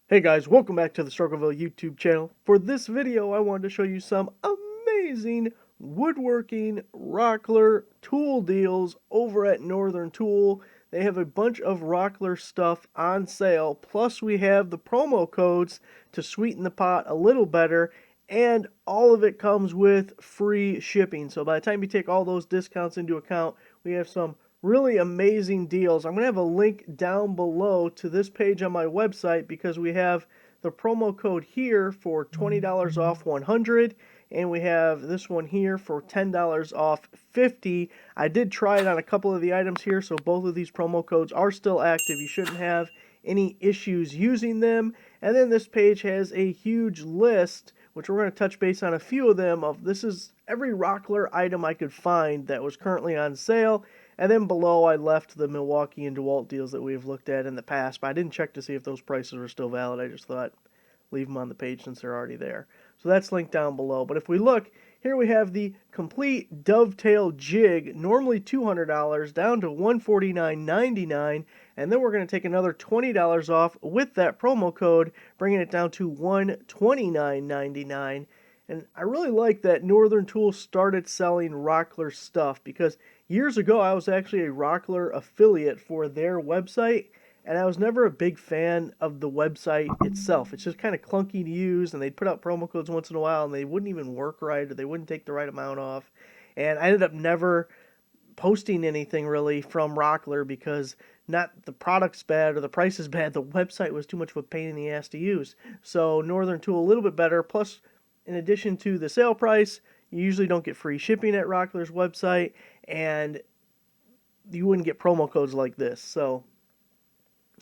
Hey guys, welcome back to the Struggleville YouTube channel. For this video, I wanted to show you some amazing woodworking Rockler tool deals over at Northern Tool. They have a bunch of Rockler stuff on sale, plus we have the promo codes to sweeten the pot a little better, and all of it comes with free shipping. So by the time you take all those discounts into account, we have some really amazing deals. I'm going to have a link down below to this page on my website because we have the promo code here for $20 off 100, and we have this one here for $10 off 50. I did try it on a couple of the items here, so both of these promo codes are still active. You shouldn't have any issues using them. And then this page has a huge list, which we're going to touch base on a few of them, of this is every Rockler item I could find that was currently on sale. And then below I left the Milwaukee and DeWalt deals that we've looked at in the past, but I didn't check to see if those prices were still valid. I just thought leave them on the page since they're already there. So that's linked down below. But if we look, here we have the complete Dovetail Jig, normally $200, down to $149.99, and then we're going to take another $20 off with that promo code, bringing it down to $129.99. And I really like that Northern Tool started selling Rockler stuff because years ago I was actually a Rockler affiliate for their website, and I was never a big fan of the website itself. It's just kind of clunky to use, and they'd put out promo codes once in a while, and they wouldn't even work right, or they wouldn't take the right amount off. And I ended up never posting anything really from Rockler because not the product's bad or the price is bad, the website was too much of a pain in the ass to use. So Northern Tool a little bit better, plus in addition to the sale price, you usually don't get free shipping at Rockler's website, and you wouldn't get promo codes like this. So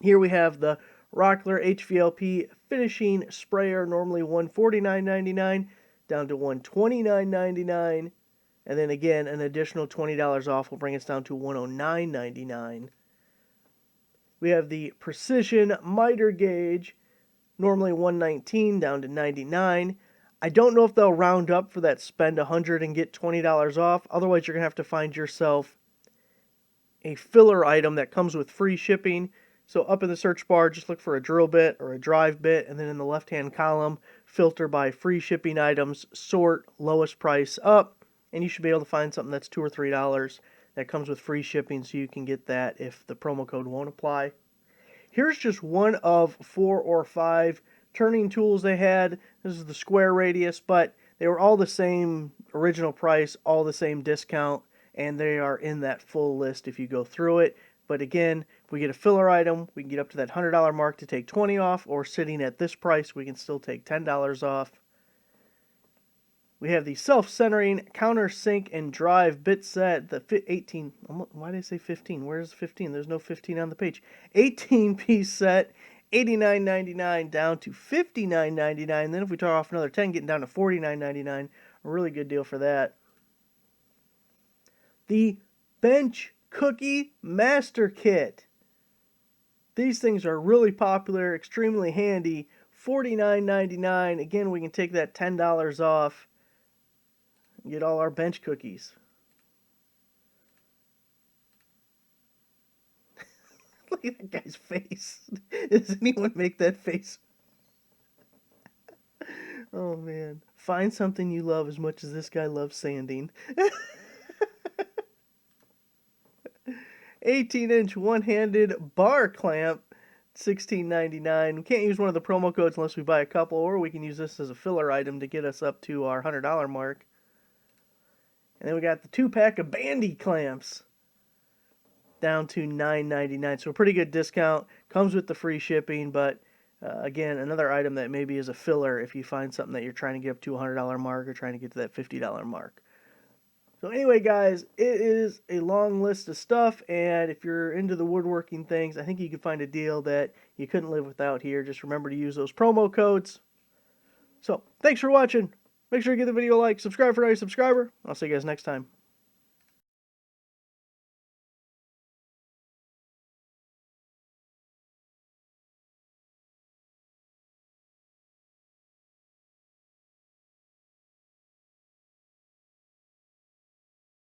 here we have the Rockler Hvlp finishing sprayer, normally $149.99 down to $129.99, and then again an additional $20 off will bring us down to $109.99. We have the precision miter gauge, normally $119 down to $99. I don't know if they'll round up for that spend $100 and get $20 off. Otherwise, you're going to have to find yourself a filler item that comes with free shipping. So up in the search bar, just look for a drill bit or a drive bit, and then in the left-hand column, filter by free shipping items, sort lowest price up, and you should be able to find something that's $2 or $3 that comes with free shipping, so you can get that if the promo code won't apply. Here's just one of 4 or 5 turning tools they had. This is the square radius, but they were all the same original price, all the same discount, and they are in that full list if you go through it. But again, if we get a filler item, we can get up to that $100 mark to take 20 off, or sitting at this price, we can still take $10 off. We have the self-centering countersink and drive bit set, the 18, why did I say 15? Where's 15? There's no 15 on the page. 18-piece set, $89.99 down to $59.99. Then if we talk off another 10, getting down to $49.99, a really good deal for that. The bench cookie master kit. These things are really popular, extremely handy. $49.99. Again, we can take that $10 off and get all our bench cookies. Look at that guy's face. Does anyone make that face? Oh man. Find something you love as much as this guy loves sanding. 18-inch one-handed bar clamp, $16.99. We can't use one of the promo codes unless we buy a couple, or we can use this as a filler item to get us up to our $100 mark. And then we got the 2-pack of bandy clamps, down to $9.99. So a pretty good discount. Comes with the free shipping, but again, another item that maybe is a filler if you find something that you're trying to get up to a $100 mark or trying to get to that $50 mark. So anyway, guys, it is a long list of stuff, and if you're into the woodworking things, I think you can find a deal that you couldn't live without here. Just remember to use those promo codes. So, thanks for watching. Make sure you give the video a like, subscribe if you're not a subscriber. I'll see you guys next time.